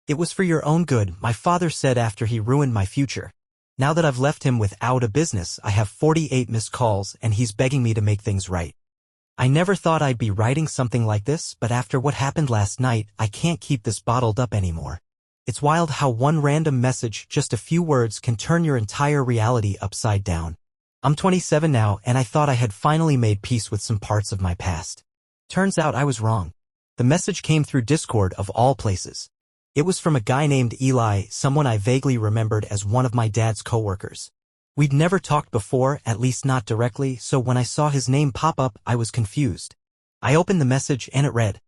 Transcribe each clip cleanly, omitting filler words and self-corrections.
It was for your own good, my father said after he ruined my future. Now that I've left him without a business, I have 48 missed calls and he's begging me to make things right. I never thought I'd be writing something like this, but after what happened last night, I can't keep this bottled up anymore. It's wild how one random message, just a few words, can turn your entire reality upside down. I'm 27 now, and I thought I had finally made peace with some parts of my past. Turns out I was wrong. The message came through Discord of all places. It was from a guy named Eli, someone I vaguely remembered as one of my dad's coworkers. We'd never talked before, at least not directly, so when I saw his name pop up, I was confused. I opened the message and it read,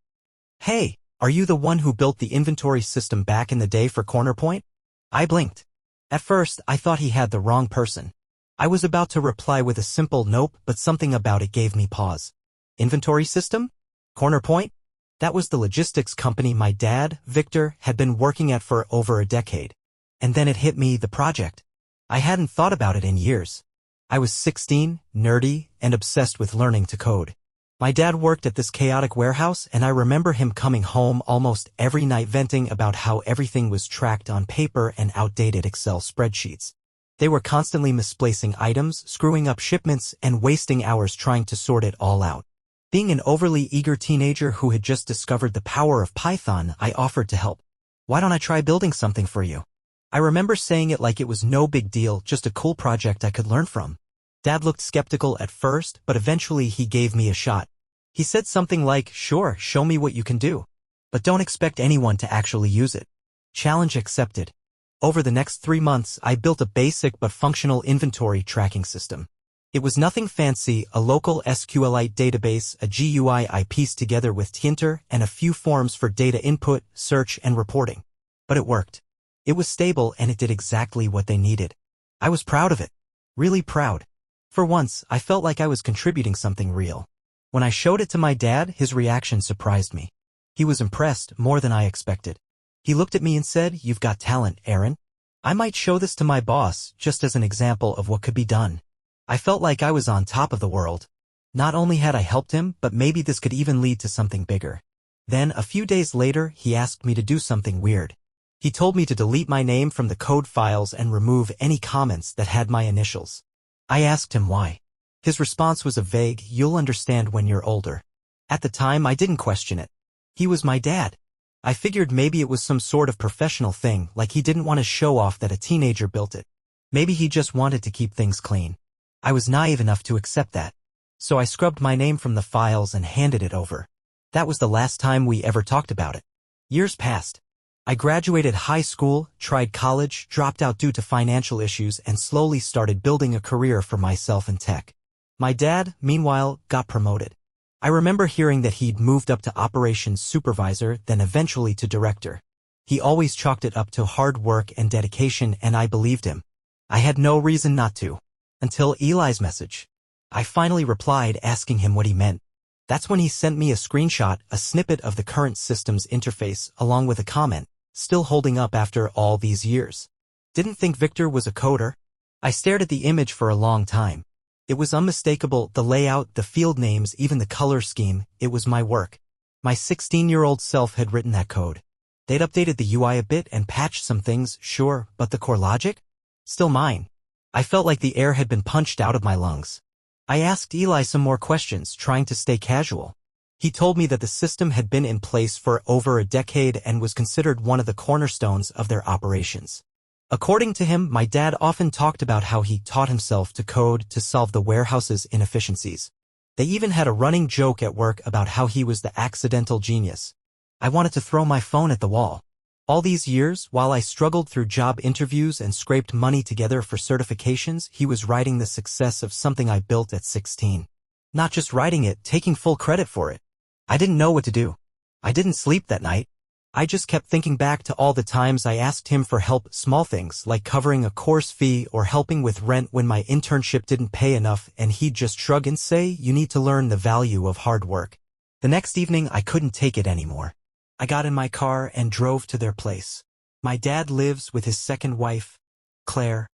"Hey, are you the one who built the inventory system back in the day for Cornerpoint?" I blinked. At first, I thought he had the wrong person. I was about to reply with a simple nope, but something about it gave me pause. Inventory system? Cornerpoint? That was the logistics company my dad, Victor, had been working at for over a decade. And then it hit me, the project. I hadn't thought about it in years. I was 16, nerdy, and obsessed with learning to code. My dad worked at this chaotic warehouse, and I remember him coming home almost every night venting about how everything was tracked on paper and outdated Excel spreadsheets. They were constantly misplacing items, screwing up shipments, and wasting hours trying to sort it all out. Being an overly eager teenager who had just discovered the power of Python, I offered to help. "Why don't I try building something for you?" I remember saying it like it was no big deal, just a cool project I could learn from. Dad looked skeptical at first, but eventually he gave me a shot. He said something like, "Sure, show me what you can do. But don't expect anyone to actually use it." Challenge accepted. Over the next 3 months, I built a basic but functional inventory tracking system. It was nothing fancy, a local SQLite database, a GUI I pieced together with Tinter, and a few forms for data input, search, and reporting. But it worked. It was stable and it did exactly what they needed. I was proud of it. Really proud. For once, I felt like I was contributing something real. When I showed it to my dad, his reaction surprised me. He was impressed, more than I expected. He looked at me and said, "You've got talent, Aaron. I might show this to my boss, just as an example of what could be done." I felt like I was on top of the world. Not only had I helped him, but maybe this could even lead to something bigger. Then, a few days later, he asked me to do something weird. He told me to delete my name from the code files and remove any comments that had my initials. I asked him why. His response was a vague, "You'll understand when you're older." At the time, I didn't question it. He was my dad. I figured maybe it was some sort of professional thing, like he didn't want to show off that a teenager built it. Maybe he just wanted to keep things clean. I was naive enough to accept that. So I scrubbed my name from the files and handed it over. That was the last time we ever talked about it. Years passed. I graduated high school, tried college, dropped out due to financial issues, and slowly started building a career for myself in tech. My dad, meanwhile, got promoted. I remember hearing that he'd moved up to operations supervisor, then eventually to director. He always chalked it up to hard work and dedication, and I believed him. I had no reason not to. Until Eli's message. I finally replied asking him what he meant. That's when he sent me a screenshot, a snippet of the current system's interface, along with a comment, "Still holding up after all these years. Didn't think Victor was a coder." I stared at the image for a long time. It was unmistakable, the layout, the field names, even the color scheme. It was my work. My 16-year-old self had written that code. They'd updated the UI a bit and patched some things, sure, but the core logic? Still mine. I felt like the air had been punched out of my lungs. I asked Eli some more questions, trying to stay casual. He told me that the system had been in place for over a decade and was considered one of the cornerstones of their operations. According to him, my dad often talked about how he taught himself to code to solve the warehouse's inefficiencies. They even had a running joke at work about how he was the accidental genius. I wanted to throw my phone at the wall. All these years, while I struggled through job interviews and scraped money together for certifications, he was writing the success of something I built at 16. Not just writing it, taking full credit for it. I didn't know what to do. I didn't sleep that night. I just kept thinking back to all the times I asked him for help, small things like covering a course fee or helping with rent when my internship didn't pay enough, and he'd just shrug and say, "You need to learn the value of hard work." The next evening, I couldn't take it anymore. I got in my car and drove to their place. My dad lives with his second wife, Claire,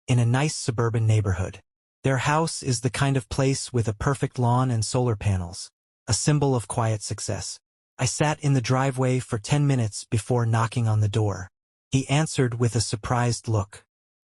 in a nice suburban neighborhood. Their house is the kind of place with a perfect lawn and solar panels, a symbol of quiet success. I sat in the driveway for 10 minutes before knocking on the door. He answered with a surprised look.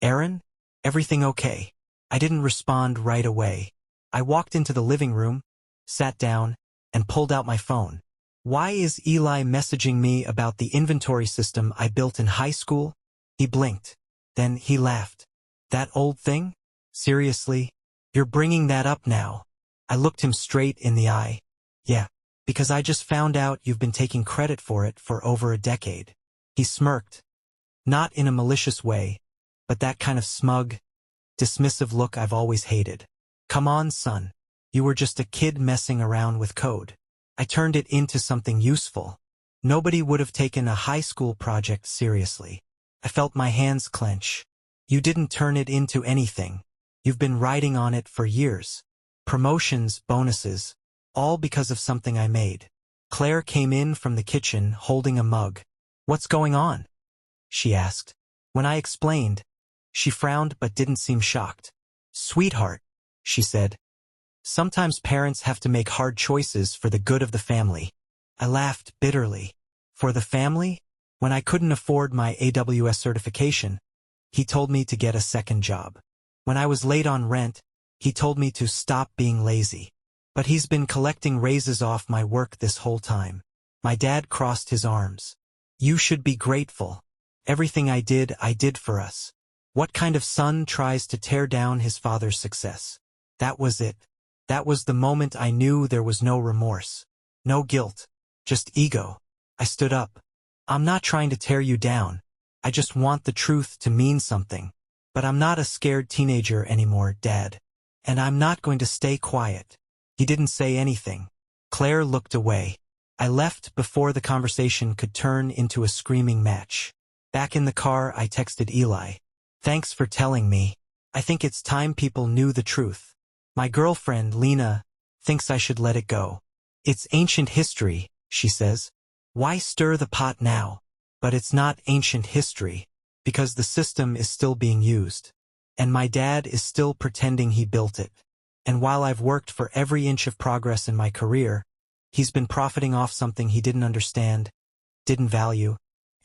Aaron? Everything okay? I didn't respond right away. I walked into the living room, sat down, and pulled out my phone. Why is Eli messaging me about the inventory system I built in high school? He blinked. Then he laughed. That old thing? Seriously? You're bringing that up now? I looked him straight in the eye. Yeah, because I just found out you've been taking credit for it for over a decade. He smirked. Not in a malicious way, but that kind of smug, dismissive look I've always hated. Come on, son. You were just a kid messing around with code. I turned it into something useful. Nobody would have taken a high school project seriously. I felt my hands clench. You didn't turn it into anything. You've been riding on it for years. Promotions, bonuses, all because of something I made. Claire came in from the kitchen holding a mug. What's going on? She asked. When I explained, she frowned but didn't seem shocked. Sweetheart, she said. Sometimes parents have to make hard choices for the good of the family. I laughed bitterly. For the family? When I couldn't afford my AWS certification, he told me to get a second job. When I was late on rent, he told me to stop being lazy. But he's been collecting raises off my work this whole time. My dad crossed his arms. You should be grateful. Everything I did for us. What kind of son tries to tear down his father's success? That was it. That was the moment I knew there was no remorse. No guilt. Just ego. I stood up. I'm not trying to tear you down. I just want the truth to mean something. But I'm not a scared teenager anymore, Dad. And I'm not going to stay quiet. He didn't say anything. Claire looked away. I left before the conversation could turn into a screaming match. Back in the car, I texted Eli. Thanks for telling me. I think it's time people knew the truth. My girlfriend, Lena, thinks I should let it go. It's ancient history, she says. Why stir the pot now? But it's not ancient history, because the system is still being used. And my dad is still pretending he built it. And while I've worked for every inch of progress in my career, he's been profiting off something he didn't understand, didn't value,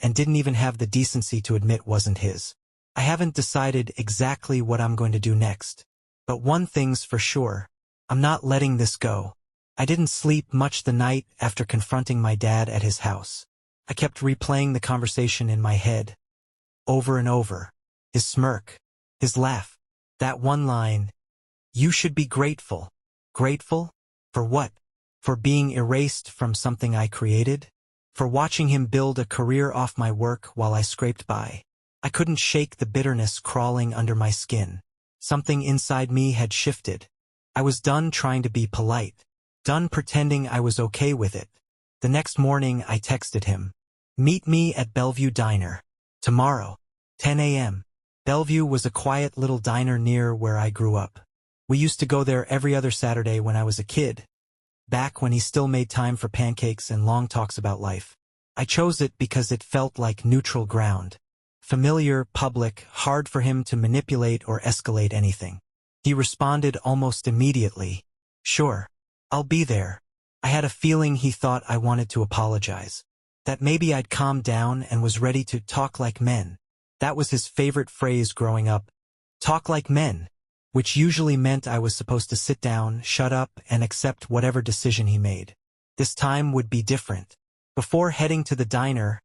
and didn't even have the decency to admit wasn't his. I haven't decided exactly what I'm going to do next. But one thing's for sure. I'm not letting this go. I didn't sleep much the night after confronting my dad at his house. I kept replaying the conversation in my head. Over and over. His smirk. His laugh. That one line. You should be grateful. Grateful? For what? For being erased from something I created? For watching him build a career off my work while I scraped by? I couldn't shake the bitterness crawling under my skin. Something inside me had shifted. I was done trying to be polite. Done pretending I was okay with it. The next morning I texted him. Meet me at Bellevue Diner. Tomorrow. 10 a.m. Bellevue was a quiet little diner near where I grew up. We used to go there every other Saturday when I was a kid. Back when he still made time for pancakes and long talks about life. I chose it because it felt like neutral ground. Familiar, public, hard for him to manipulate or escalate anything. He responded almost immediately. Sure. I'll be there. I had a feeling he thought I wanted to apologize. That maybe I'd calmed down and was ready to talk like men. That was his favorite phrase growing up. Talk like men. Which usually meant I was supposed to sit down, shut up, and accept whatever decision he made. This time would be different. Before heading to the diner,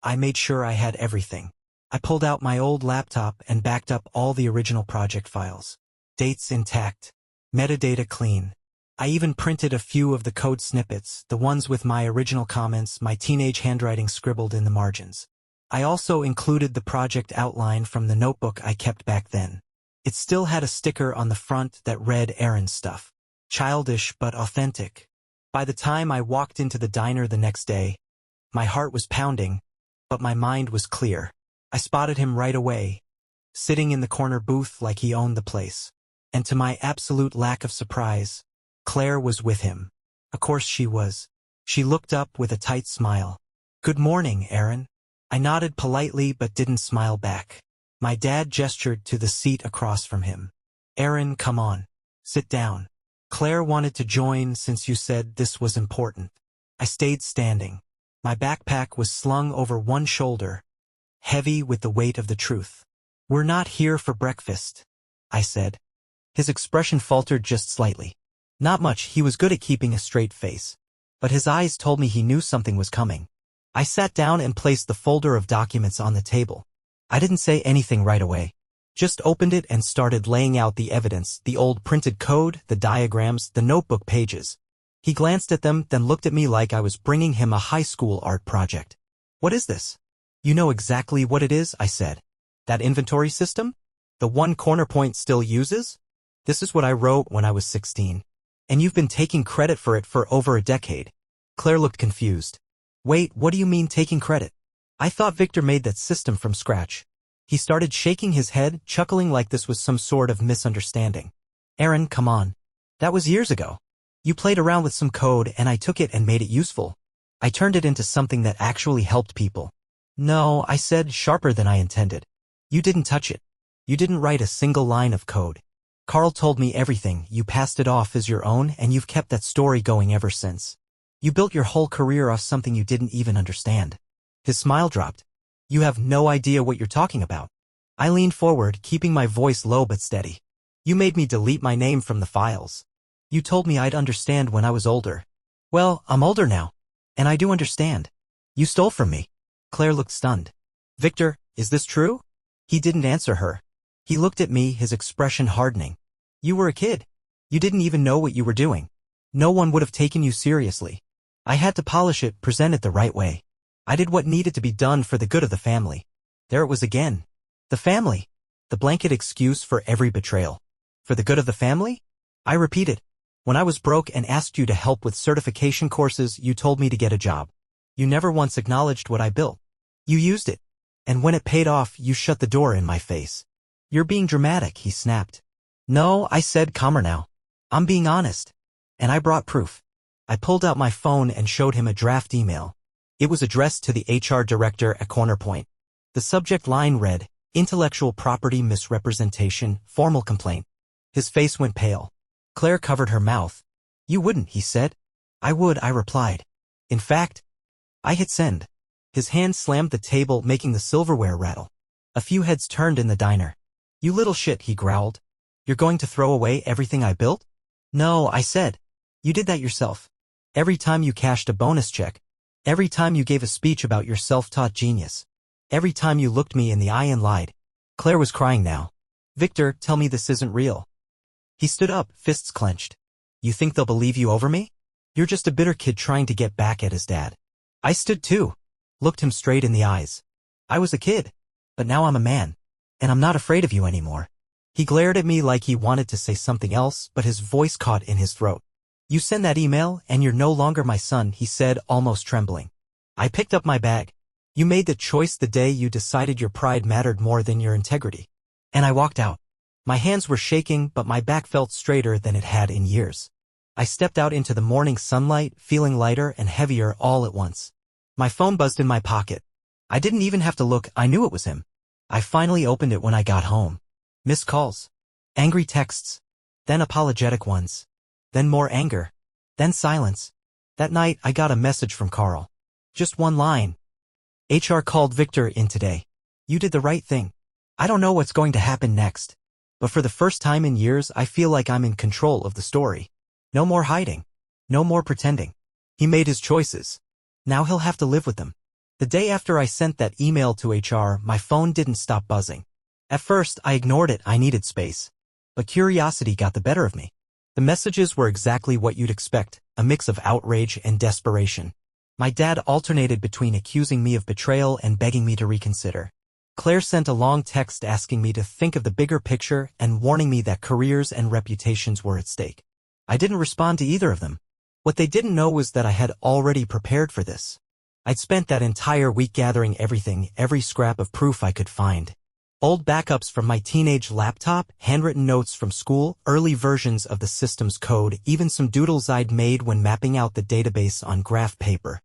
I made sure I had everything. I pulled out my old laptop and backed up all the original project files. Dates intact. Metadata clean. I even printed a few of the code snippets, the ones with my original comments, my teenage handwriting scribbled in the margins. I also included the project outline from the notebook I kept back then. It still had a sticker on the front that read Aaron stuff. Childish but authentic. By the time I walked into the diner the next day, my heart was pounding, but my mind was clear. I spotted him right away, sitting in the corner booth like he owned the place. And to my absolute lack of surprise, Claire was with him. Of course she was. She looked up with a tight smile. Good morning, Aaron. I nodded politely but didn't smile back. My dad gestured to the seat across from him. Aaron, come on. Sit down. Claire wanted to join since you said this was important. I stayed standing. My backpack was slung over one shoulder, heavy with the weight of the truth. "We're not here for breakfast," I said. His expression faltered just slightly. Not much, he was good at keeping a straight face. But his eyes told me he knew something was coming. I sat down and placed the folder of documents on the table. I didn't say anything right away. Just opened it and started laying out the evidence, the old printed code, the diagrams, the notebook pages. He glanced at them, then looked at me like I was bringing him a high school art project. "What is this?" "You know exactly what it is," I said. "That inventory system? The one Cornerpoint still uses? This is what I wrote when I was 16. And you've been taking credit for it for over a decade." Claire looked confused. "Wait, what do you mean taking credit? I thought Victor made that system from scratch." He started shaking his head, chuckling like this was some sort of misunderstanding. "Aaron, come on. That was years ago. You played around with some code and I took it and made it useful. I turned it into something that actually helped people." "No," I said, sharper than I intended. "You didn't touch it. You didn't write a single line of code. Carl told me everything, you passed it off as your own, and you've kept that story going ever since. You built your whole career off something you didn't even understand." His smile dropped. "You have no idea what you're talking about." I leaned forward, keeping my voice low but steady. "You made me delete my name from the files. You told me I'd understand when I was older. Well, I'm older now. And I do understand. You stole from me." Claire looked stunned. "Victor, is this true?" He didn't answer her. He looked at me, his expression hardening. "You were a kid. You didn't even know what you were doing. No one would have taken you seriously. I had to polish it, present it the right way. I did what needed to be done for the good of the family." There it was again. The family. The blanket excuse for every betrayal. For the good of the family? I repeated. "When I was broke and asked you to help with certification courses, you told me to get a job. You never once acknowledged what I built. You used it. And when it paid off, you shut the door in my face." "You're being dramatic," he snapped. "No," I said, calmer now. "I'm being honest. And I brought proof." I pulled out my phone and showed him a draft email. It was addressed to the HR director at Cornerpoint. The subject line read, "Intellectual property misrepresentation, formal complaint." His face went pale. Claire covered her mouth. "You wouldn't," he said. "I would," I replied. "In fact," I hit send. His hand slammed the table, making the silverware rattle. A few heads turned in the diner. "You little shit," he growled. "You're going to throw away everything I built?" "No," I said. "You did that yourself. Every time you cashed a bonus check. Every time you gave a speech about your self-taught genius. Every time you looked me in the eye and lied." Claire was crying now. "Victor, tell me this isn't real." He stood up, fists clenched. "You think they'll believe you over me? You're just a bitter kid trying to get back at his dad." I stood too. Looked him straight in the eyes. "I was a kid. But now I'm a man. And I'm not afraid of you anymore." He glared at me like he wanted to say something else, but his voice caught in his throat. "You send that email, and you're no longer my son," he said, almost trembling. I picked up my bag. "You made the choice the day you decided your pride mattered more than your integrity." And I walked out. My hands were shaking, but my back felt straighter than it had in years. I stepped out into the morning sunlight, feeling lighter and heavier all at once. My phone buzzed in my pocket. I didn't even have to look, I knew it was him. I finally opened it when I got home. Missed calls. Angry texts. Then apologetic ones. Then more anger. Then silence. That night, I got a message from Carl. Just one line. "HR called Victor in today. You did the right thing. I don't know what's going to happen next. But for the first time in years, I feel like I'm in control of the story. No more hiding. No more pretending. He made his choices. Now he'll have to live with them." The day after I sent that email to HR, my phone didn't stop buzzing. At first, I ignored it, I needed space. But curiosity got the better of me. The messages were exactly what you'd expect, a mix of outrage and desperation. My dad alternated between accusing me of betrayal and begging me to reconsider. Claire sent a long text asking me to think of the bigger picture and warning me that careers and reputations were at stake. I didn't respond to either of them. What they didn't know was that I had already prepared for this. I'd spent that entire week gathering everything, every scrap of proof I could find. Old backups from my teenage laptop, handwritten notes from school, early versions of the system's code, even some doodles I'd made when mapping out the database on graph paper.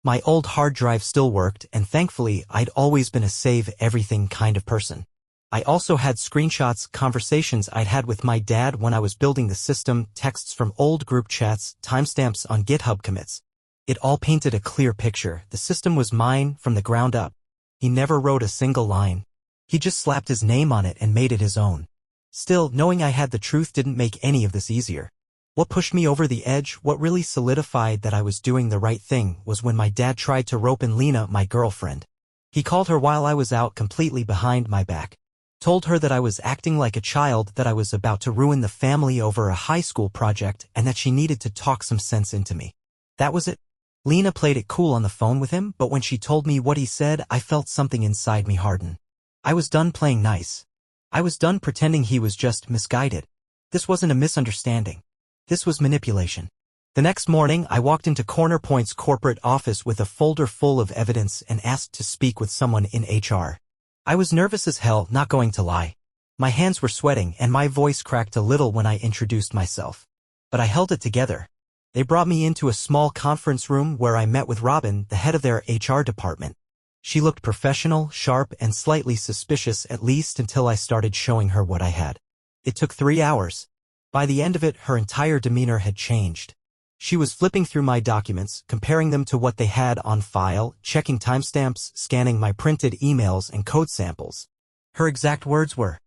My old hard drive still worked, and thankfully, I'd always been a save-everything kind of person. I also had screenshots, conversations I'd had with my dad when I was building the system, texts from old group chats, timestamps on GitHub commits. It all painted a clear picture. The system was mine from the ground up. He never wrote a single line. He just slapped his name on it and made it his own. Still, knowing I had the truth didn't make any of this easier. What pushed me over the edge, what really solidified that I was doing the right thing, was when my dad tried to rope in Lena, my girlfriend. He called her while I was out completely behind my back. Told her that I was acting like a child, that I was about to ruin the family over a high school project, and that she needed to talk some sense into me. That was it. Lena played it cool on the phone with him, but when she told me what he said, I felt something inside me harden. I was done playing nice. I was done pretending he was just misguided. This wasn't a misunderstanding. This was manipulation. The next morning, I walked into Cornerpoint's corporate office with a folder full of evidence and asked to speak with someone in HR. I was nervous as hell, not going to lie. My hands were sweating and my voice cracked a little when I introduced myself. But I held it together. They brought me into a small conference room where I met with Robin, the head of their HR department. She looked professional, sharp, and slightly suspicious, at least until I started showing her what I had. It took 3 hours. By the end of it, her entire demeanor had changed. She was flipping through my documents, comparing them to what they had on file, checking timestamps, scanning my printed emails and code samples. Her exact words were,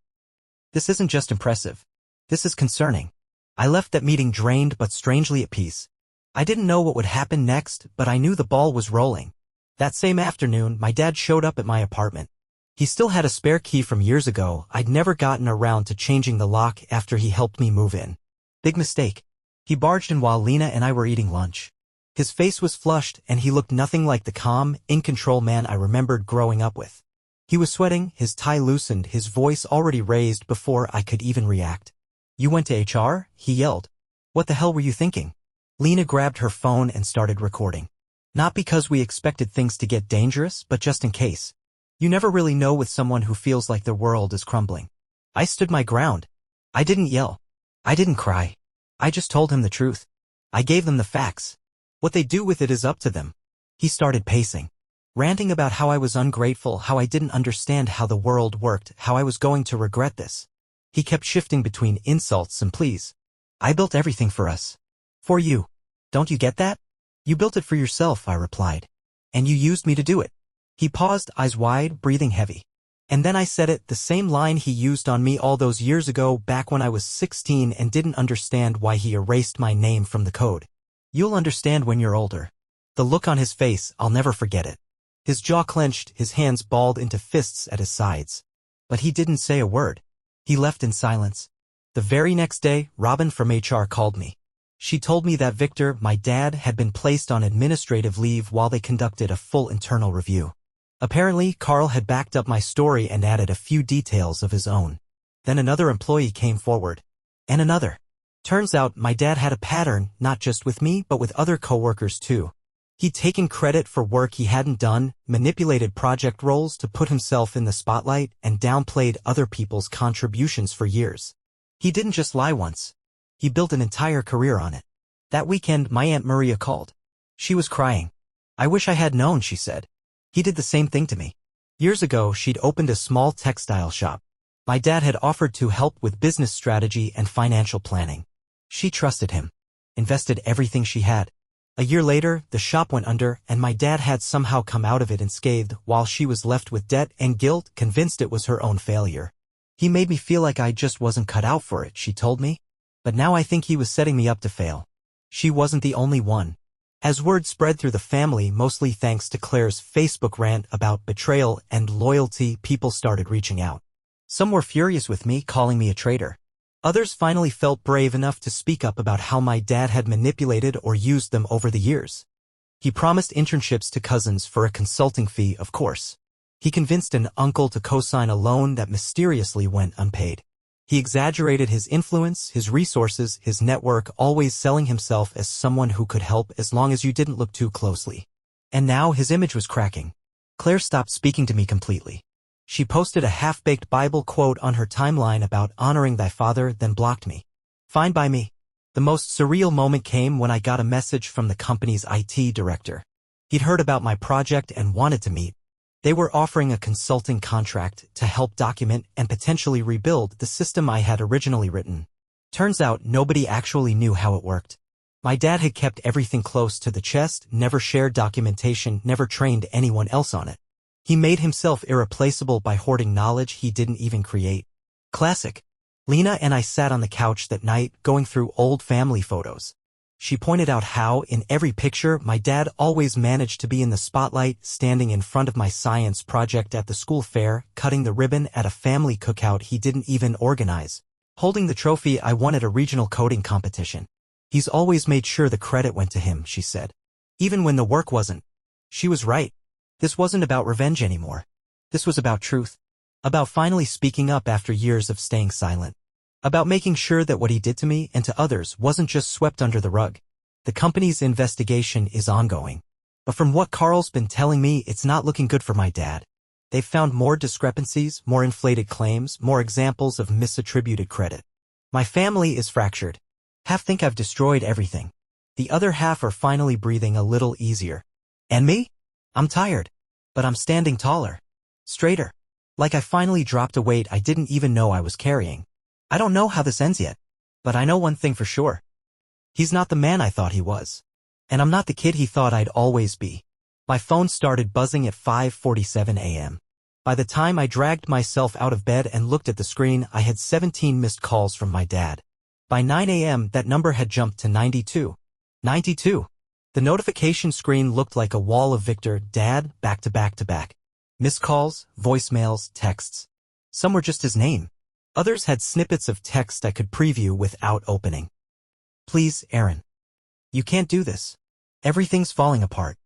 "This isn't just impressive. This is concerning." I left that meeting drained but strangely at peace. I didn't know what would happen next, but I knew the ball was rolling. That same afternoon, my dad showed up at my apartment. He still had a spare key from years ago. I'd never gotten around to changing the lock after he helped me move in. Big mistake. He barged in while Lena and I were eating lunch. His face was flushed and he looked nothing like the calm, in-control man I remembered growing up with. He was sweating, his tie loosened, his voice already raised before I could even react. "You went to HR?" he yelled. "What the hell were you thinking?" Lena grabbed her phone and started recording. Not because we expected things to get dangerous, but just in case. You never really know with someone who feels like the world is crumbling. I stood my ground. I didn't yell. I didn't cry. I just told him the truth. I gave them the facts. What they do with it is up to them. He started pacing, ranting about how I was ungrateful, how I didn't understand how the world worked, how I was going to regret this. He kept shifting between insults and pleas. "I built everything for us. For you. Don't you get that? You built it for yourself," I replied. "And you used me to do it." He paused, eyes wide, breathing heavy. And then I said it, the same line he used on me all those years ago, back when I was 16 and didn't understand why he erased my name from the code. "You'll understand when you're older." The look on his face, I'll never forget it. His jaw clenched, his hands balled into fists at his sides. But he didn't say a word. He left in silence. The very next day, Robin from HR called me. She told me that Victor, my dad, had been placed on administrative leave while they conducted a full internal review. Apparently, Carl had backed up my story and added a few details of his own. Then another employee came forward. And another. Turns out, my dad had a pattern, not just with me, but with other coworkers too. He'd taken credit for work he hadn't done, manipulated project roles to put himself in the spotlight, and downplayed other people's contributions for years. He didn't just lie once. He built an entire career on it. That weekend, my Aunt Maria called. She was crying. "I wish I had known," she said. "He did the same thing to me." Years ago, she'd opened a small textile shop. My dad had offered to help with business strategy and financial planning. She trusted him. Invested everything she had. A year later, the shop went under, and my dad had somehow come out of it unscathed, while she was left with debt and guilt, convinced it was her own failure. "He made me feel like I just wasn't cut out for it," she told me. "But now I think he was setting me up to fail." She wasn't the only one. As word spread through the family, mostly thanks to Claire's Facebook rant about betrayal and loyalty, people started reaching out. Some were furious with me, calling me a traitor. Others finally felt brave enough to speak up about how my dad had manipulated or used them over the years. He promised internships to cousins for a consulting fee, of course. He convinced an uncle to co-sign a loan that mysteriously went unpaid. He exaggerated his influence, his resources, his network, always selling himself as someone who could help as long as you didn't look too closely. And now his image was cracking. Claire stopped speaking to me completely. She posted a half-baked Bible quote on her timeline about honoring thy father, then blocked me. Fine by me. The most surreal moment came when I got a message from the company's IT director. He'd heard about my project and wanted to meet. They were offering a consulting contract to help document and potentially rebuild the system I had originally written. Turns out nobody actually knew how it worked. My dad had kept everything close to the chest, never shared documentation, never trained anyone else on it. He made himself irreplaceable by hoarding knowledge he didn't even create. Classic. Lena and I sat on the couch that night, going through old family photos. She pointed out how, in every picture, my dad always managed to be in the spotlight, standing in front of my science project at the school fair, cutting the ribbon at a family cookout he didn't even organize, holding the trophy I won at a regional coding competition. He's always made sure the credit went to him, she said. Even when the work wasn't. She was right. This wasn't about revenge anymore. This was about truth. About finally speaking up after years of staying silent. About making sure that what he did to me and to others wasn't just swept under the rug. The company's investigation is ongoing. But from what Carl's been telling me, it's not looking good for my dad. They've found more discrepancies, more inflated claims, more examples of misattributed credit. My family is fractured. Half think I've destroyed everything. The other half are finally breathing a little easier. And me? I'm tired. But I'm standing taller. Straighter. Like I finally dropped a weight I didn't even know I was carrying. I don't know how this ends yet. But I know one thing for sure. He's not the man I thought he was. And I'm not the kid he thought I'd always be. My phone started buzzing at 5:47 a.m. By the time I dragged myself out of bed and looked at the screen, I had 17 missed calls from my dad. By 9 a.m., that number had jumped to 92. 92. The notification screen looked like a wall of Victor, Dad, back to back to back. Missed calls, voicemails, texts. Some were just his name. Others had snippets of text I could preview without opening. Please, Aaron. You can't do this. Everything's falling apart.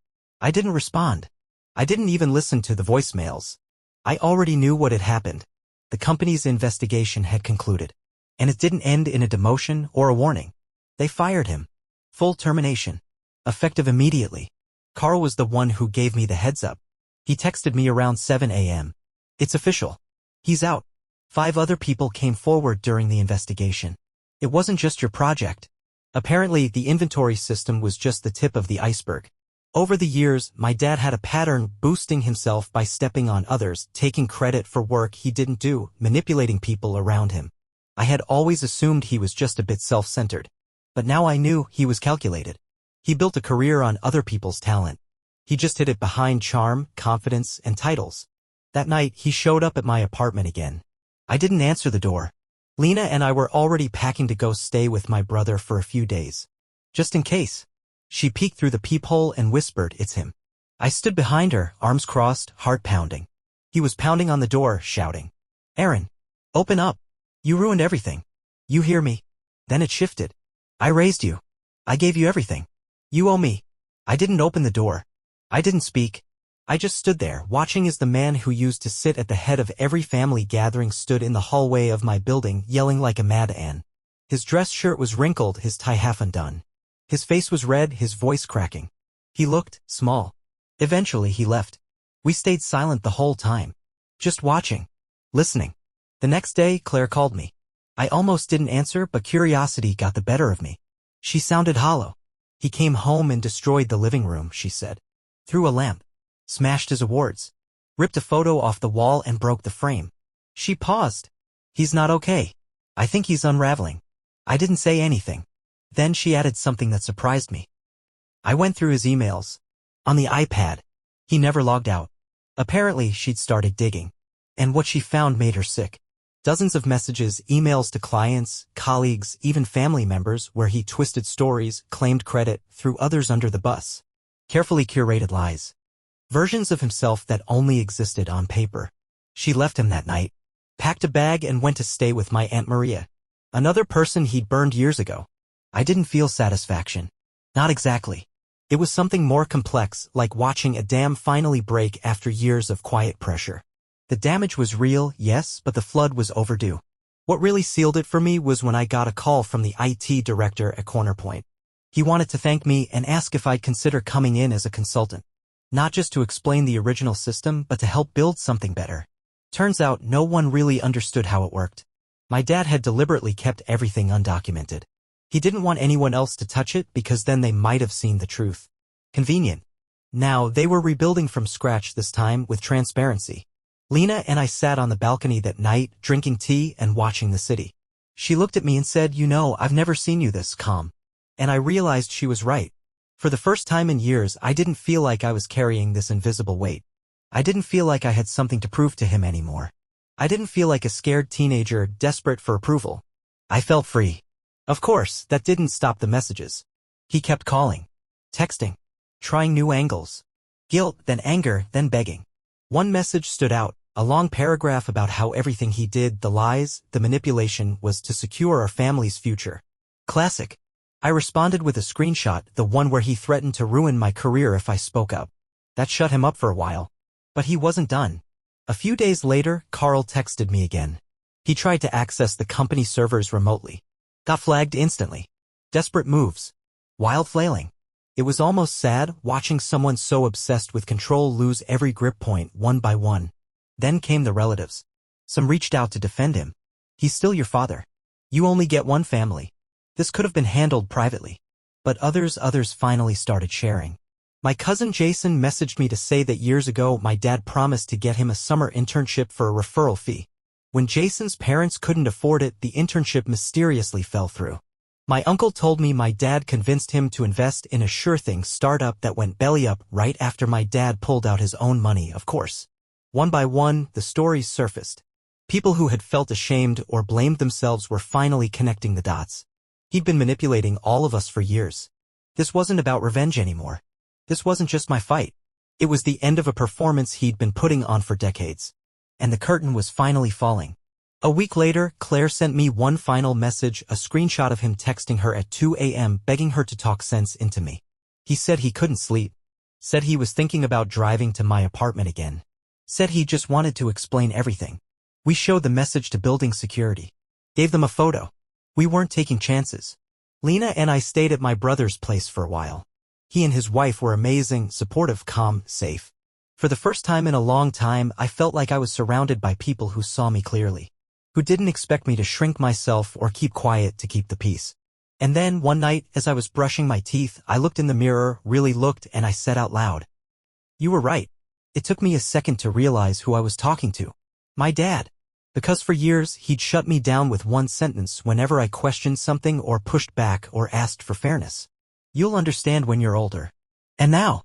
I didn't respond. I didn't even listen to the voicemails. I already knew what had happened. The company's investigation had concluded. And it didn't end in a demotion or a warning. They fired him. Full termination. Effective immediately. Carl was the one who gave me the heads up. He texted me around 7 a.m. It's official. He's out. 5 other people came forward during the investigation. It wasn't just your project. Apparently, the inventory system was just the tip of the iceberg. Over the years, my dad had a pattern boosting himself by stepping on others, taking credit for work he didn't do, manipulating people around him. I had always assumed he was just a bit self-centered. But now I knew he was calculated. He built a career on other people's talent. He just hid it behind charm, confidence, and titles. That night, he showed up at my apartment again. I didn't answer the door. Lena and I were already packing to go stay with my brother for a few days. Just in case. She peeked through the peephole and whispered, "It's him." I stood behind her, arms crossed, heart pounding. He was pounding on the door, shouting, "Aaron, open up. You ruined everything. You hear me?" Then it shifted. "I raised you. I gave you everything. You owe me." I didn't open the door. I didn't speak. I just stood there, watching as the man who used to sit at the head of every family gathering stood in the hallway of my building, yelling like a madman. His dress shirt was wrinkled, his tie half undone. His face was red, his voice cracking. He looked small. Eventually he left. We stayed silent the whole time. Just watching. Listening. The next day, Claire called me. I almost didn't answer, but curiosity got the better of me. She sounded hollow. "He came home and destroyed the living room," she said. "Threw a lamp. Smashed his awards. Ripped a photo off the wall and broke the frame." She paused. "He's not okay. I think he's unraveling." I didn't say anything. Then she added something that surprised me. I went through his emails. On the iPad. He never logged out. Apparently, she'd started digging. And what she found made her sick. Dozens of messages, emails to clients, colleagues, even family members, where he twisted stories, claimed credit, threw others under the bus. Carefully curated lies. Versions of himself that only existed on paper. She left him that night. Packed a bag and went to stay with my Aunt Maria. Another person he'd burned years ago. I didn't feel satisfaction. Not exactly. It was something more complex, like watching a dam finally break after years of quiet pressure. The damage was real, yes, but the flood was overdue. What really sealed it for me was when I got a call from the IT director at Cornerpoint. He wanted to thank me and ask if I'd consider coming in as a consultant. Not just to explain the original system, but to help build something better. Turns out no one really understood how it worked. My dad had deliberately kept everything undocumented. He didn't want anyone else to touch it because then they might have seen the truth. Convenient. Now, they were rebuilding from scratch this time with transparency. Lena and I sat on the balcony that night, drinking tea and watching the city. She looked at me and said, "You know, I've never seen you this calm." And I realized she was right. For the first time in years, I didn't feel like I was carrying this invisible weight. I didn't feel like I had something to prove to him anymore. I didn't feel like a scared teenager desperate for approval. I felt free. Of course, that didn't stop the messages. He kept calling, texting, trying new angles. Guilt, then anger, then begging. One message stood out, a long paragraph about how everything he did, the lies, the manipulation, was to secure our family's future. Classic. I responded with a screenshot, the one where he threatened to ruin my career if I spoke up. That shut him up for a while. But he wasn't done. A few days later, Carl texted me again. He tried to access the company servers remotely. Got flagged instantly. Desperate moves. Wild flailing. It was almost sad watching someone so obsessed with control lose every grip point one by one. Then came the relatives. Some reached out to defend him. He's still your father. You only get one family. This could have been handled privately. But others finally started sharing. My cousin Jason messaged me to say that years ago my dad promised to get him a summer internship for a referral fee. When Jason's parents couldn't afford it, the internship mysteriously fell through. My uncle told me my dad convinced him to invest in a sure-thing startup that went belly up right after my dad pulled out his own money, of course. One by one, the stories surfaced. People who had felt ashamed or blamed themselves were finally connecting the dots. He'd been manipulating all of us for years. This wasn't about revenge anymore. This wasn't just my fight. It was the end of a performance he'd been putting on for decades. And the curtain was finally falling. A week later, Claire sent me one final message, a screenshot of him texting her at 2 a.m. begging her to talk sense into me. He said he couldn't sleep. Said he was thinking about driving to my apartment again. Said he just wanted to explain everything. We showed the message to building security. Gave them a photo. We weren't taking chances. Lena and I stayed at my brother's place for a while. He and his wife were amazing, supportive, calm, safe. For the first time in a long time, I felt like I was surrounded by people who saw me clearly. Who didn't expect me to shrink myself or keep quiet to keep the peace. And then, one night, as I was brushing my teeth, I looked in the mirror, really looked, and I said out loud, "You were right." It took me a second to realize who I was talking to. My dad. Because for years, he'd shut me down with one sentence whenever I questioned something or pushed back or asked for fairness. "You'll understand when you're older." And now,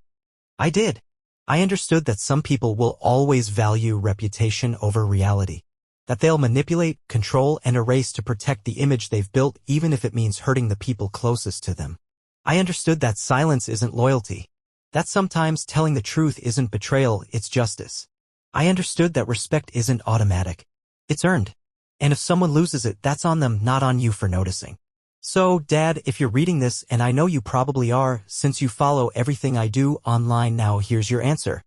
I did. I understood that some people will always value reputation over reality. That they'll manipulate, control, and erase to protect the image they've built even if it means hurting the people closest to them. I understood that silence isn't loyalty. That sometimes telling the truth isn't betrayal, it's justice. I understood that respect isn't automatic. It's earned. And if someone loses it, that's on them, not on you for noticing. So, Dad, if you're reading this, and I know you probably are, since you follow everything I do online now, here's your answer.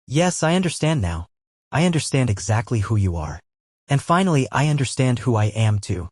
Yes, I understand now. I understand exactly who you are. And finally, I understand who I am too.